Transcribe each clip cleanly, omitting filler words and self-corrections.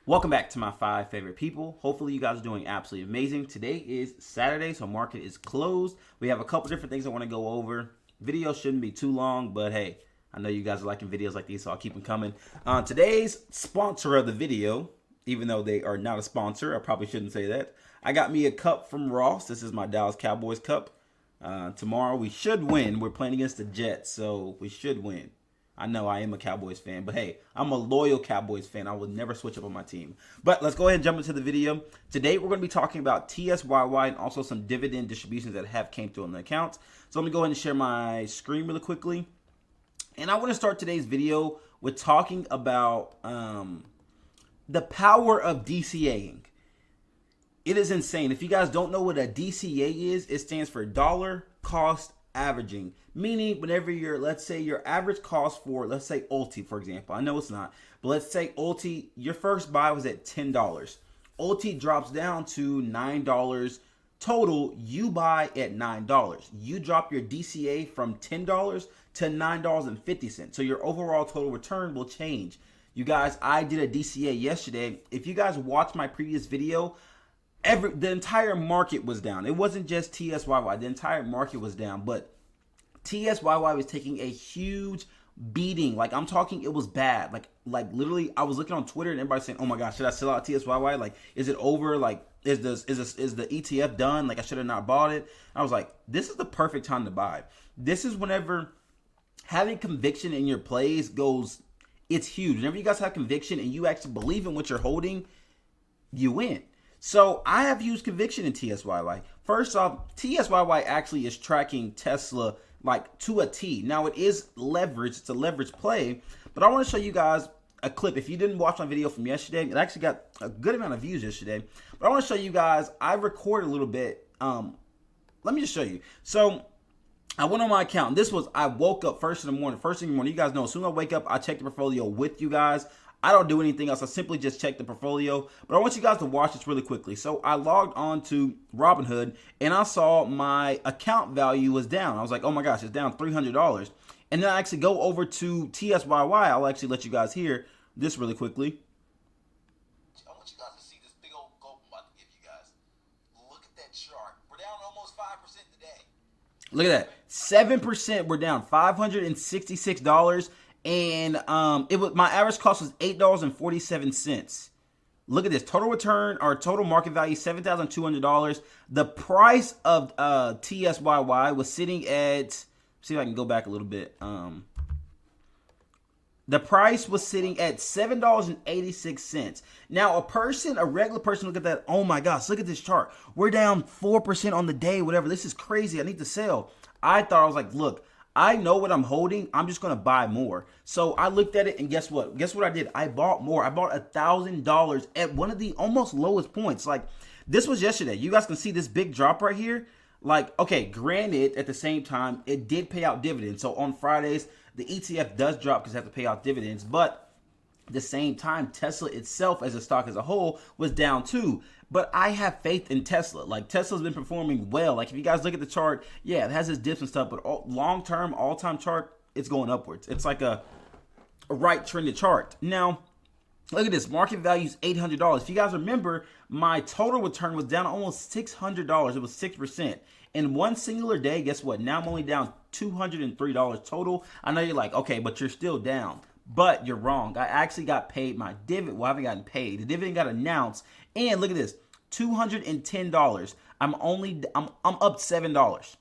Welcome back to my 5 favorite people. Hopefully you guys are doing absolutely amazing. Today is Saturday, so market is closed. We have a couple different things I want to go over. Video shouldn't be too long, but hey, I know you guys are liking videos like these, so I'll keep them coming. Today's sponsor of the video, even though they are not a sponsor, I probably shouldn't say that. I got me a cup from Ross. This is my Dallas Cowboys cup. Tomorrow we should win. We're playing against the Jets, so we should win. I know I am a Cowboys fan, but hey, I'm a loyal Cowboys fan. I will never switch up on my team. But let's go ahead and jump into the video. Today, we're going to be talking about TSYY and also some dividend distributions that have came through on the accounts. So let me go ahead and share my screen really quickly. And I want to start today's video with talking about the power of DCAing. It is insane. If you guys don't know what a DCA is, it stands for dollar cost averaging, meaning whenever let's say your average cost for, let's say ULTY, for example. I know it's not, but let's say ULTY, your first buy was at $10. ULTY drops down to $9 total. You buy at $9. You drop your DCA from $10 to $9.50. So your overall total return will change. You guys, I did a DCA yesterday. If you guys watched my previous video, the entire market was down. It wasn't just TSYY. The entire market was down, but TSYY was taking a huge beating. Like, I'm talking, it was bad. Like literally, I was looking on Twitter and everybody saying, "Oh my gosh, should I sell out TSYY? Like, is it over? Like, is the ETF done? Like, I should have not bought it." I was like, this is the perfect time to buy. This is whenever having conviction in your plays goes. It's huge. Whenever you guys have conviction and you actually believe in what you're holding, you win. So I have used conviction in TSYY. First off, TSYY actually is tracking Tesla like to a T. Now it is leverage. It's a leverage play, but I want to show you guys a clip. If you didn't watch my video from yesterday, it actually got a good amount of views yesterday, but I want to show you guys, I recorded a little bit. Let me just show you. So I went on my account. I woke up first thing in the morning. You guys know, as soon as I wake up, I check the portfolio with you guys. I don't do anything else. I simply just check the portfolio. But I want you guys to watch this really quickly. So I logged on to Robinhood and I saw my account value was down. I was like, oh my gosh, it's down $300. And then I actually go over to TSYY. I'll actually let you guys hear this really quickly. I want you guys to see this big old gulp I'm about to give you guys. Look at that chart. We're down almost 5% today. Look at that. 7%. We're down $566. And it was, my average cost was $8.47. Look at this. Total return or total market value, $7,200. The price of TSYY was sitting at, see if I can go back a little bit. The price was sitting at $7.86. Now, a regular person, look at that. Oh my gosh, look at this chart. We're down 4% on the day, whatever. This is crazy. I need to sell. I was like, look, I know what I'm holding. I'm just going to buy more. So I looked at it and guess what? Guess what I did? I bought more. I bought $1,000 at one of the almost lowest points. Like, this was yesterday. You guys can see this big drop right here. Like, okay, granted, at the same time, it did pay out dividends. So on Fridays, the ETF does drop because they have to pay out dividends. But at the same time, Tesla itself as a stock as a whole was down too. But I have faith in Tesla. Like, Tesla's been performing well. Like, if you guys look at the chart, yeah, it has its dips and stuff, but long-term, all-time chart, it's going upwards. It's like a right trended chart. Now, look at this. Market value is $800. If you guys remember, my total return was down almost $600. It was 6%. In one singular day, guess what? Now I'm only down $203 total. I know you're like, okay, but you're still down. But you're wrong. I actually got paid my dividend. Well, I haven't gotten paid. The dividend got announced. And look at this, $210. I'm up $7.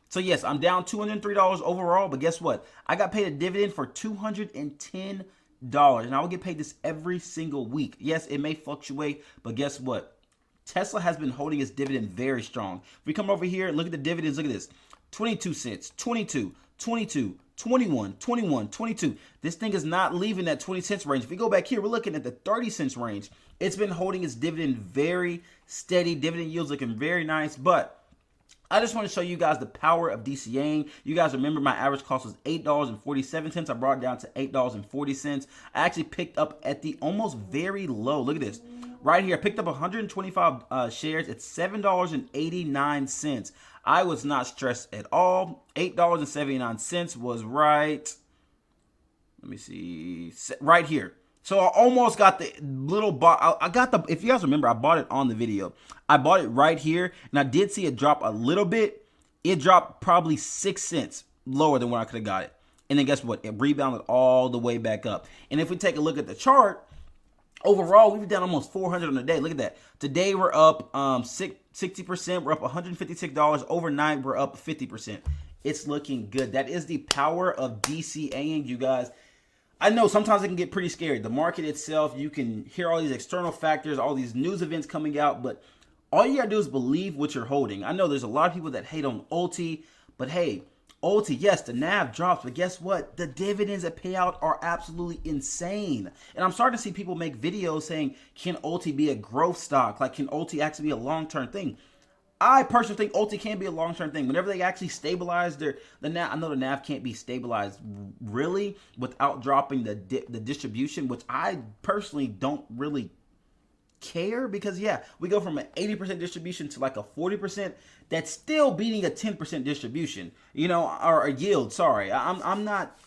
So yes, I'm down $203 overall. But guess what? I got paid a dividend for $210. And I will get paid this every single week. Yes, it may fluctuate, but guess what? Tesla has been holding its dividend very strong. If we come over here and look at the dividends, look at this. 22 cents, 22, 22, 21, 21, 22. This thing is not leaving that 20 cents range. If we go back here, we're looking at the 30 cents range. It's been holding its dividend very steady. Dividend yields looking very nice, but I just want to show you guys the power of DCAing. You guys remember my average cost was $8.47. I brought it down to $8.40. I actually picked up at the almost very low. Look at this. Right here, I picked up 125 shares at $7.89. I was not stressed at all. $8.79 was right. Let me see. Right here. So I almost got the little I got the, if you guys remember, I bought it on the video. I bought it right here, and I did see it drop a little bit. It dropped probably 6 cents lower than where I could have got it. And then guess what? It rebounded all the way back up. And if we take a look at the chart, overall, we've down almost 400 on the day. Look at that. Today we're up 60%. We're up $156. Overnight, we're up 50%. It's looking good. That is the power of DCAing, you guys. I know sometimes it can get pretty scary. The market itself, you can hear all these external factors, all these news events coming out, but all you gotta do is believe what you're holding. I know there's a lot of people that hate on ULTY, but hey, ULTY, yes, the NAV drops, but guess what? The dividends that pay out are absolutely insane. And I'm starting to see people make videos saying, can ULTY be a growth stock? Like, can ULTY actually be a long-term thing? I personally think ULTY can be a long-term thing. Whenever they actually stabilize the NAV, I know the NAV can't be stabilized really without dropping the distribution, which I personally don't really care, because yeah, we go from an 80% distribution to like a 40%. That's still beating a 10% distribution, you know, or a yield. Sorry, I'm not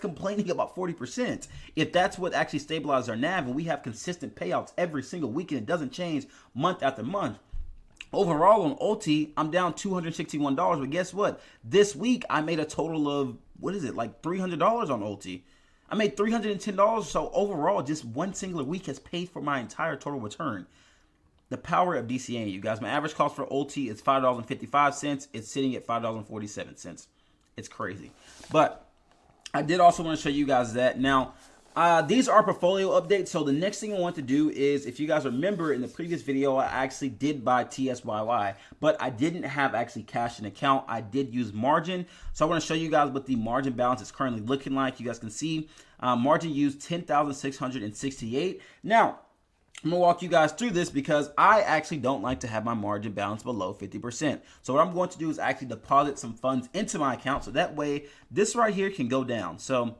complaining about 40%. If that's what actually stabilizes our NAV, and we have consistent payouts every single week and it doesn't change month after month. Overall on ULTY, I'm down $261, but guess what? This week I made a total of, what is it, like $300 on ULTY. I made $310, so overall, just one singular week has paid for my entire total return. The power of DCA, you guys. My average cost for ULTY is $5.55. It's sitting at $5.47. It's crazy. But I did also want to show you guys that. Now, these are portfolio updates. So the next thing I want to do is, if you guys remember in the previous video, I actually did buy TSYY, but I didn't have actually cash in account. I did use margin. So I want to show you guys what the margin balance is currently looking like. You guys can see margin used 10,668. Now, I'm going to walk you guys through this because I actually don't like to have my margin balance below 50%. So what I'm going to do is actually deposit some funds into my account, so that way this right here can go down. So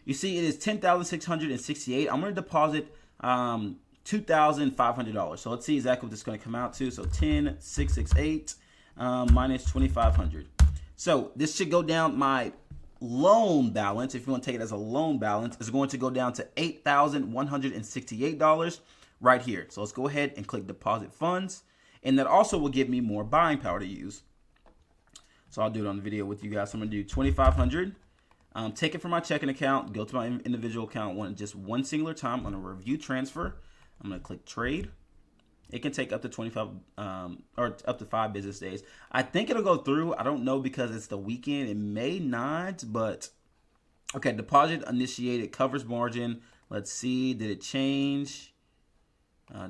you see it is 10,668. I'm going to deposit $2,500. So let's see exactly what this is going to come out to. So 10,668 minus 2,500. So this should go down. My loan balance, if you want to take it as a loan balance, is going to go down to $8,168 right here. So let's go ahead and click deposit funds. And that also will give me more buying power to use. So I'll do it on the video with you guys. So I'm going to do 2,500. Take it from my checking account, go to my individual account just one singular time. I'm going to review transfer. I'm going to click trade. It can take up to 25 or up to 5 business days. I think it'll go through. I don't know because it's the weekend. It may not, but okay. Deposit initiated, covers margin. Let's see. Did it change?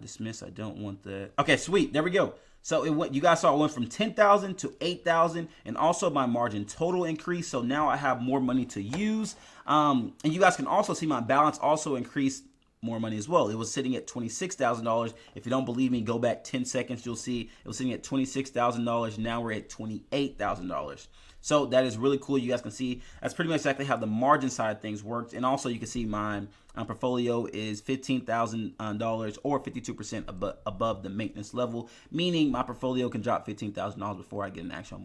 Dismiss. I don't want that. Okay, sweet. There we go. So it went. You guys saw it went from 10,000 to 8,000, and also my margin total increased. So now I have more money to use. And you guys can also see my balance also increased more money as well. It was sitting at $26,000. If you don't believe me, go back 10 seconds. You'll see it was sitting at $26,000. Now we're at $28,000. So that is really cool. You guys can see that's pretty much exactly how the margin side of things works. And also you can see my portfolio is $15,000 or 52% above the maintenance level, meaning my portfolio can drop $15,000 before I get an actual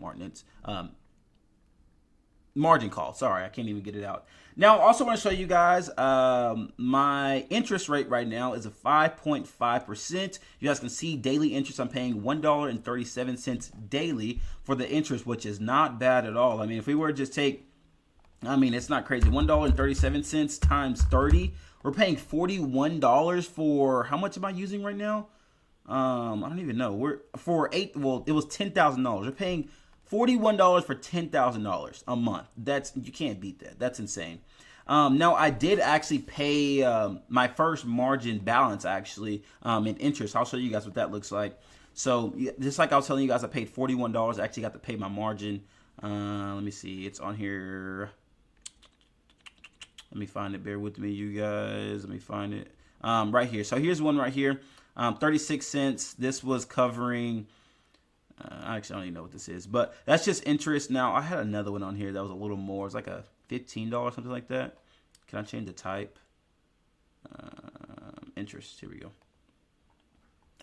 margin call. Sorry, I can't even get it out. Now, I also want to show you guys my interest rate right now is a 5.5%. You guys can see daily interest. I'm paying $1.37 daily for the interest, which is not bad at all. I mean, if we were to just take, I mean, it's not crazy. $1.37 times 30. We're paying $41 for, how much am I using right now? I don't even know. It was $10,000. We're paying $41 for $10,000 a month. You can't beat that. That's insane. Now I did actually pay my first margin balance actually in interest. I'll show you guys what that looks like. So just like I was telling you guys, I paid $41. I actually got to pay my margin. Let me see. It's on here. Let me find it. Bear with me, you guys. Let me find it. Right here. So here's one right here. 36 cents. This was covering. Actually, I don't even know what this is, but that's just interest. Now, I had another one on here that was a little more. It's like a $15, something like that. Can I change the type? Interest. Here we go.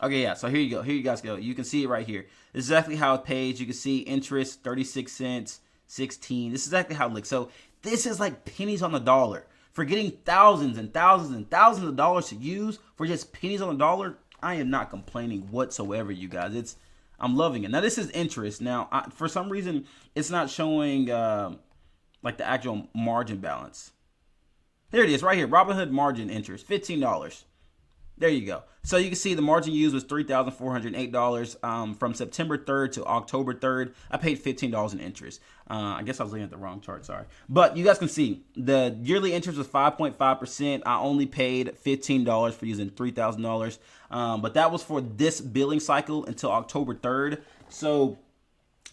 Okay, yeah. So here you go. Here you guys go. You can see it right here. This is exactly how it pays. You can see interest, 36 cents, 16. This is exactly how it looks. So this is like pennies on the dollar. For getting thousands and thousands and thousands of dollars to use for just pennies on the dollar, I am not complaining whatsoever, you guys. I'm loving it. Now, this is interest. Now, for some reason, it's not showing like the actual margin balance. There it is right here. Robinhood margin interest, $15. There you go. So you can see the margin used was $3,408 from September 3rd to October 3rd. I paid $15 in interest. I guess I was looking at the wrong chart, sorry. But you guys can see the yearly interest was 5.5%. I only paid $15 for using $3,000. But that was for this billing cycle until October 3rd. So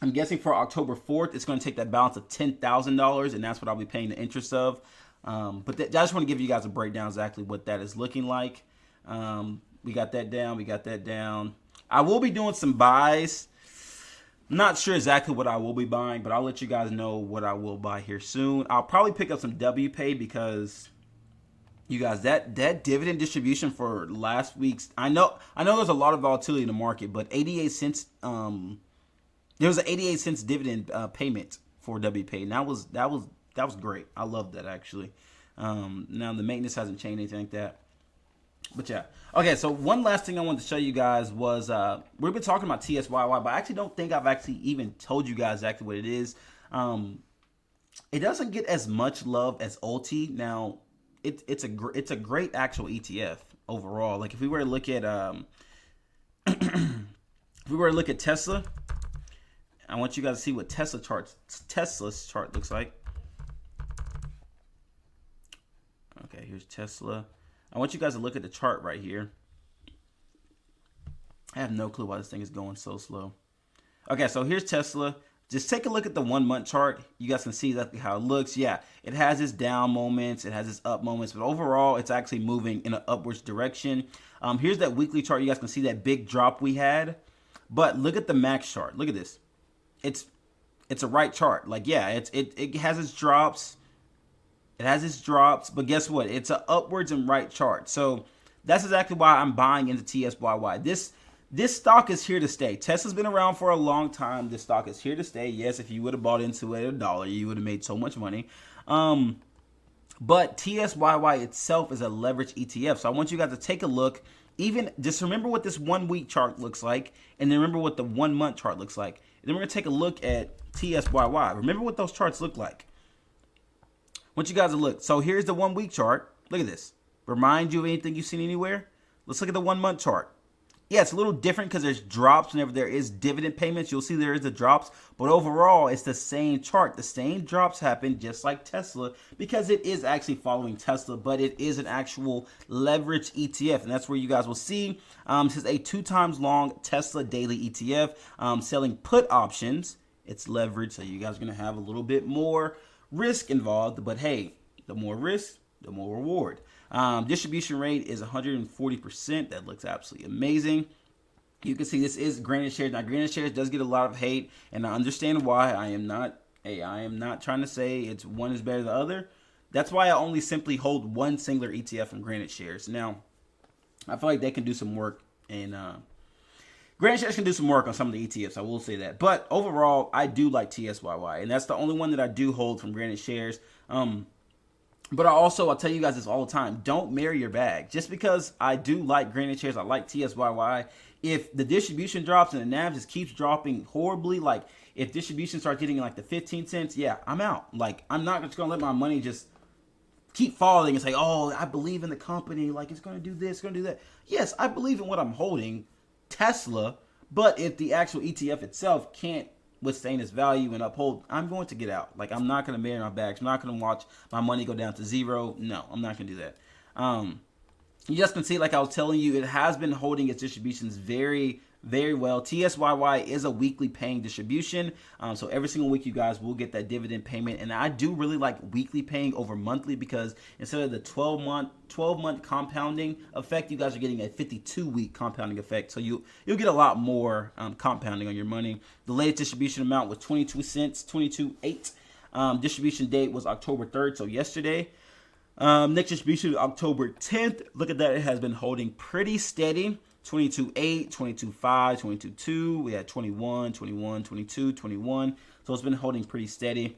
I'm guessing for October 4th, it's going to take that balance of $10,000, and that's what I'll be paying the interest of. But I just want to give you guys a breakdown exactly what that is looking like. We got that down. We got that down. I will be doing some buys. I'm not sure exactly what I will be buying, but I'll let you guys know what I will buy here soon. I'll probably pick up some WPAY because you guys, that dividend distribution for last week's, I know there's a lot of volatility in the market, but 88 cents, there was an 88 cents dividend payment for WPAY, and that was great. I love that actually. Now the maintenance hasn't changed anything like that. But yeah. Okay, so one last thing I wanted to show you guys was we've been talking about TSYY, but I actually don't think I've actually even told you guys exactly what it is. It doesn't get as much love as ULTY. Now, it's a great actual ETF overall. Like if we were to look at Tesla, I want you guys to see what Tesla's chart looks like. Okay, here's Tesla. I want you guys to look at the chart right here. I have no clue why this thing is going so slow. Okay, so here's Tesla. Just take a look at the 1 month chart. You guys can see exactly how it looks. Yeah, it has its down moments. It has its up moments. But overall, it's actually moving in an upwards direction. Here's that weekly chart. You guys can see that big drop we had. But look at the max chart. Look at this. It's a right chart. Like, yeah, it has its drops. It has its drops, but guess what? It's an upwards and right chart. So that's exactly why I'm buying into TSYY. This stock is here to stay. Tesla's been around for a long time. This stock is here to stay. Yes, if you would have bought into it at $1, you would have made so much money. But TSYY itself is a leverage ETF. So I want you guys to take a look. Even just remember what this 1 week chart looks like, and then remember what the 1 month chart looks like. And then we're gonna take a look at TSYY. Remember what those charts look like. I want you guys to look. So here's the 1 week chart. Look at this. Remind you of anything you've seen anywhere? Let's look at the 1 month chart. Yeah, it's a little different because there's drops whenever there is dividend payments. You'll see there is the drops. But overall, it's the same chart. The same drops happen just like Tesla because it is actually following Tesla, but it is an actual leverage ETF. And that's where you guys will see this is a 2 times long Tesla daily ETF selling put options. It's leverage, so you guys are going to have a little bit more risk involved, but hey, the more risk, the more reward. Distribution rate is 140%. That looks absolutely amazing. You can see this is granted shares. Now, granted shares does get a lot of hate, and I understand why. I am not trying to say it's one is better than the other. That's why I only simply hold one singular ETF from granted shares. Now, I feel like they can do some work, and granted shares can do some work on some of the ETFs. I will say that. But overall, I do like TSYY, and that's the only one that I do hold from granted shares. But I'll tell you guys this all the time. Don't marry your bag. Just because I do like granted shares, I like TSYY. If the distribution drops and the NAV just keeps dropping horribly, like if distribution starts getting like the 15 cents, yeah, I'm out. Like I'm not just going to let my money just keep falling and say, oh, I believe in the company. Like it's going to do this, it's going to do that. Yes, I believe in what I'm holding, Tesla. But if the actual ETF itself can't withstand its value and uphold, I'm going to get out. Like I'm not going to marry my bags. I'm not going to watch my money go down to zero. No, I'm not going to do that. You just can see, like I was telling you, it has been holding its distributions very, very well. TSYY is a weekly paying distribution. So every single week you guys will get that dividend payment. And I do really like weekly paying over monthly because instead of the 12-month compounding effect, you guys are getting a 52-week compounding effect. So you'll get a lot more compounding on your money. The latest distribution amount was 22 cents, 22.8. Distribution date was October 3rd, so yesterday. Next distribution, October 10th. Look at that. It has been holding pretty steady. 22.8, 22.5, 22.2. We had 21, 21, 22, 21. So it's been holding pretty steady.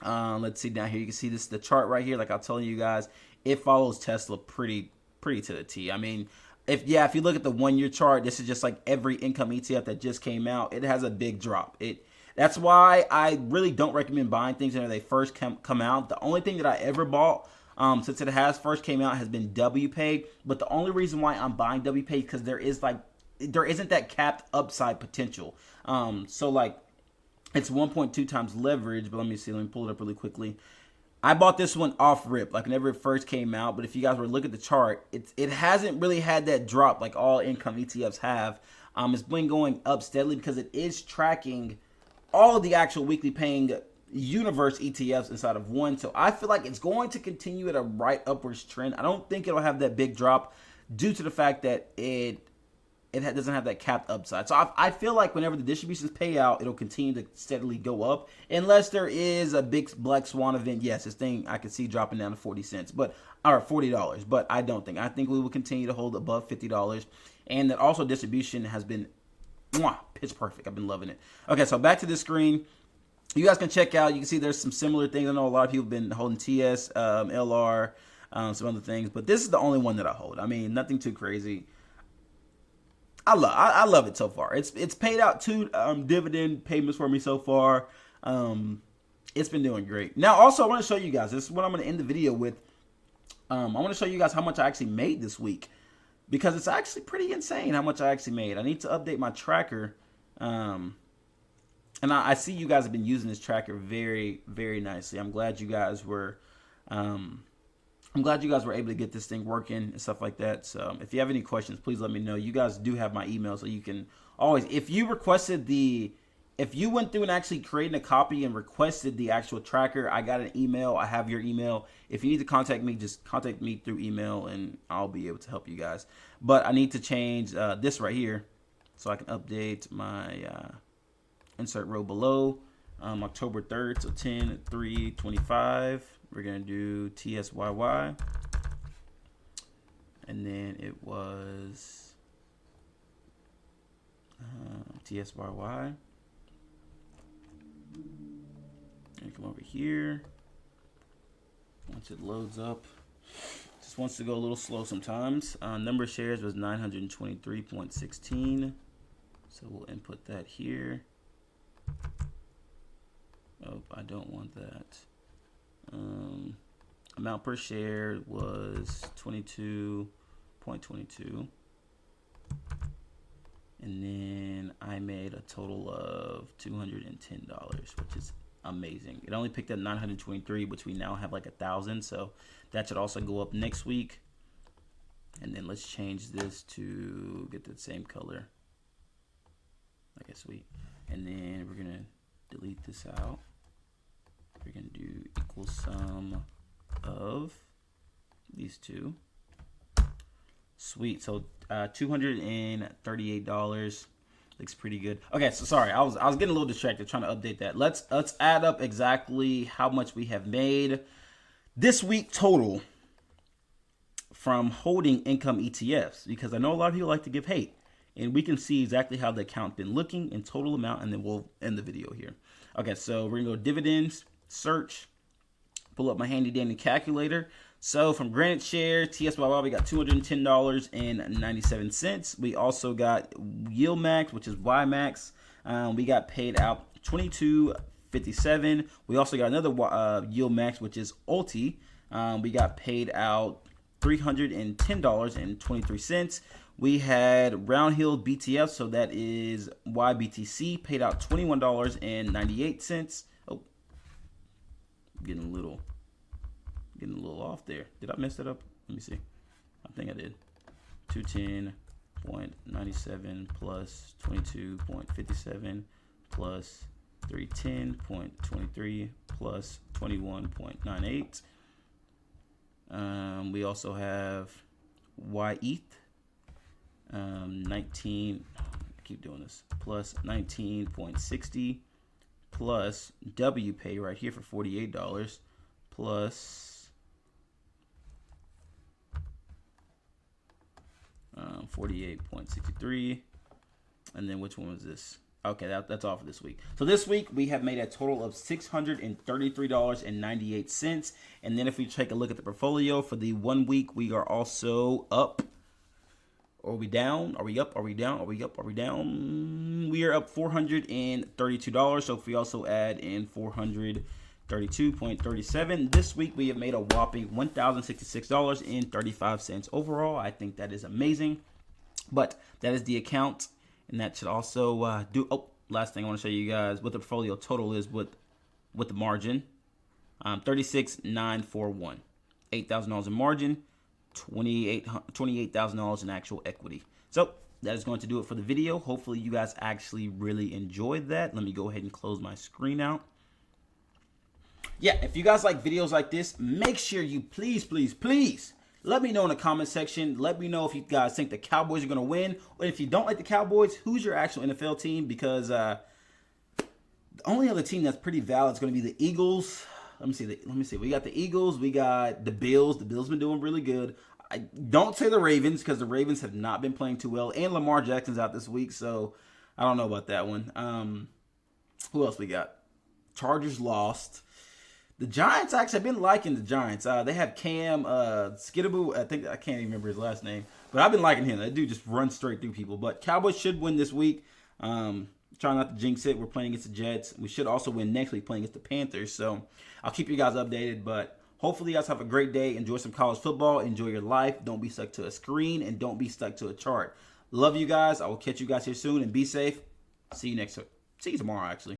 Let's see down here. You can see this the chart right here. Like I'm telling you guys, it follows Tesla pretty to the T. I mean, if you look at the 1 year chart, this is just like every income ETF that just came out. It has a big drop. That's why I really don't recommend buying things when they first come out. The only thing that I ever bought since it has first came out has been WPAY. But the only reason why I'm buying WPAY is because there isn't that capped upside potential. So like it's 1.2 times leverage. But let me pull it up really quickly. I bought this one off rip, like whenever it first came out. But if you guys were to look at the chart, it hasn't really had that drop like all income ETFs have. It's been going up steadily because it is tracking all of the actual weekly paying universe ETFs inside of one. So I feel like it's going to continue at a right upwards trend. I don't think it'll have that big drop due to the fact that it doesn't have that capped upside. So I feel like whenever the distributions pay out, it'll continue to steadily go up. Unless there is a big black swan event, yes, this thing I could see dropping down to 40 cents, or $40. But I don't think. I think we will continue to hold above $50. And that also distribution has been pitch perfect. I've been loving it. Okay, so back to this screen. You guys can check out. You can see there's some similar things. I know a lot of people have been holding TS, LR, some other things. But this is the only one that I hold. I mean, nothing too crazy. I love it so far. It's paid out 2 dividend payments for me so far. It's been doing great. Now, also, I want to show you guys. This is what I'm going to end the video with. I want to show you guys how much I actually made this week, because it's actually pretty insane how much I actually made. I need to update my tracker. And I see you guys have been using this tracker very, very nicely. I'm glad you guys were able to get this thing working and stuff like that. So if you have any questions, please let me know. You guys do have my email, so you can always, if you went through and actually created a copy and requested the actual tracker, I got an email. I have your email. If you need to contact me, just contact me through email and I'll be able to help you guys. But I need to change this right here so I can update my insert row below. October 3rd, so 10/3/25. We're going to do TSYY. And then it was TSYY. And come over here. Once it loads up, just wants to go a little slow sometimes. Number of shares was 923.16. So we'll input that here. Oh, I don't want that. Amount per share was 22.22. And then I made a total of $210, which is amazing. It only picked up 923, which we now have like 1,000. So that should also go up next week. And then let's change this to get the same color. Okay, sweet. And then we're going to delete this out. We're going to do equal sum of these two. Sweet. So $238 looks pretty good. Okay, so sorry, I was getting a little distracted trying to update that. Let's add up exactly how much we have made this week total from holding income ETFs, because I know a lot of people like to give hate, and we can see exactly how the account's been looking in total amount, and then we'll end the video here. Okay, so we're gonna go dividends, search, pull up my handy dandy calculator. So from Granite Shares, TSYY, we got $210.97. We also got Yield Max, which is Y Max. We got paid out $22.57. We also got another Yield Max, which is ULTY. We got paid out $310.23. We had Round Hill BTF, so that is YBTC, paid out $21.98. Oh, getting a little off there. Did I mess that up? Let me see. I think I did. 210.97 plus 22.57 plus 310.23 plus 21.98. We also have YETH. 19, I keep doing this, plus 19.60 plus WPAY right here for $48 plus 48.63. And then which one was this? Okay, that's all for this week. So this week we have made a total of $633.98. And then if we take a look at the portfolio for the 1 week, we are also up. Are we down? Are we up? Are we down? Are we up? Are we down? We are up $432. So if we also add in 432.37, this week we have made a whopping $1,066.35 overall. I think that is amazing. But that is the account, and that should also do. Oh, last thing I want to show you guys what the portfolio total is with the margin. 36,941, $8,000 in margin, $28,000 in actual equity. So that is going to do it for the video. Hopefully you guys actually really enjoyed that. Let me go ahead and close my screen out. Yeah, if you guys like videos like this, make sure you please let me know in the comment section. Let me know if you guys think the Cowboys are going to win, or if you don't like the Cowboys, who's your actual NFL team? Because the only other team that's pretty valid is going to be the Eagles. Let me see. We got the Eagles. We got the Bills. The Bills been doing really good. I don't say the Ravens because the Ravens have not been playing too well, and Lamar Jackson's out this week, so I don't know about that one. Who else we got? Chargers lost. The Giants, actually, I've been liking the Giants. They have Cam Skidaboo. I can't even remember his last name, but I've been liking him. That dude just runs straight through people. But Cowboys should win this week. Trying not to jinx it. We're playing against the Jets. We should also win next week playing against the Panthers. So I'll keep you guys updated. But hopefully you guys have a great day. Enjoy some college football. Enjoy your life. Don't be stuck to a screen, and don't be stuck to a chart. Love you guys. I will catch you guys here soon, and be safe. See you tomorrow, actually.